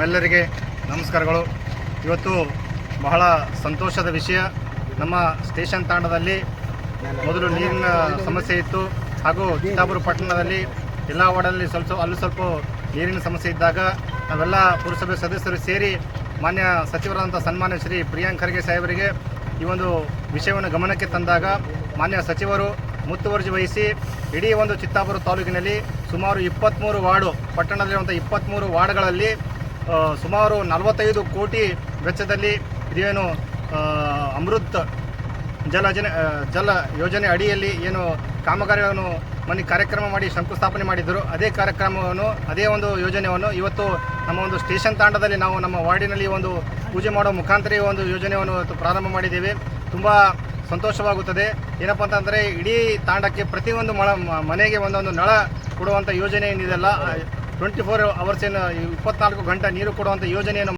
ತಮ್ಮೆಲ್ಲರಿಗೆ ನಮಸ್ಕಾರಗಳು. ಇವತ್ತು ಬಹಳ ಸಂತೋಷದ ವಿಷಯ. ನಮ್ಮ ಸ್ಟೇಷನ್ ತಾಂಡದಲ್ಲಿ ಮೊದಲು ನೀರಿನ ಸಮಸ್ಯೆ ಇತ್ತು, ಹಾಗೂ ಚಿತ್ತಾಪುರ ಪಟ್ಟಣದಲ್ಲಿ ಎಲ್ಲ ವಾರ್ಡಲ್ಲಿ ಸ್ವಲ್ಪ ನೀರಿನ ಸಮಸ್ಯೆ ಇದ್ದಾಗ ನಾವೆಲ್ಲ ಪುರಸಭೆ ಸದಸ್ಯರು ಸೇರಿ ಮಾನ್ಯ ಸಚಿವರಾದಂಥ ಸನ್ಮಾನ್ಯ ಶ್ರೀ ಪ್ರಿಯಾಂಕ್ ಖರ್ಗೆ ಸಾಹೇಬರಿಗೆ ಈ ಒಂದು ವಿಷಯವನ್ನು ಗಮನಕ್ಕೆ ತಂದಾಗ ಮಾನ್ಯ ಸಚಿವರು ಮುತುವರ್ಜಿ ವಹಿಸಿ ಇಡೀ ಒಂದು ಚಿತ್ತಾಪುರ ತಾಲೂಕಿನಲ್ಲಿ ಸುಮಾರು 23 ವಾರ್ಡು, ಪಟ್ಟಣದಲ್ಲಿರುವಂಥ 23 ವಾರ್ಡ್ಗಳಲ್ಲಿ ಸುಮಾರು 45 ಕೋಟಿ ವೆಚ್ಚದಲ್ಲಿ ಇದೇನು ಅಮೃತ್ ಜಲ ಯೋಜನೆ ಅಡಿಯಲ್ಲಿ ಏನು ಕಾಮಗಾರಿಗಳನ್ನು ಕಾರ್ಯಕ್ರಮ ಮಾಡಿ ಶಂಕುಸ್ಥಾಪನೆ ಮಾಡಿದ್ದರು. ಅದೇ ಕಾರ್ಯಕ್ರಮವನ್ನು, ಅದೇ ಒಂದು ಯೋಜನೆಯನ್ನು ಇವತ್ತು ನಮ್ಮ ಒಂದು ಸ್ಟೇಷನ್ ತಾಂಡದಲ್ಲಿ ನಾವು ನಮ್ಮ ವಾರ್ಡಿನಲ್ಲಿ ಒಂದು ಪೂಜೆ ಮಾಡೋ ಮುಖಾಂತರ ಈ ಒಂದು ಯೋಜನೆಯನ್ನು ಇವತ್ತು ಪ್ರಾರಂಭ ಮಾಡಿದ್ದೇವೆ. ತುಂಬ ಸಂತೋಷವಾಗುತ್ತದೆ. ಏನಪ್ಪ ಅಂತಂದರೆ ಇಡೀ ತಾಂಡಕ್ಕೆ ಪ್ರತಿಯೊಂದು ಮನೆಗೆ ಒಂದೊಂದು ನಳ ಕೊಡುವಂಥ ಯೋಜನೆ ಏನಿದೆಯಲ್ಲ, 24 ಅವರ್ಸ್ ಏನು 24 ಗಂಟೆ ನೀರು ಕೊಡುವಂಥ ಯೋಜನೆಯನ್ನು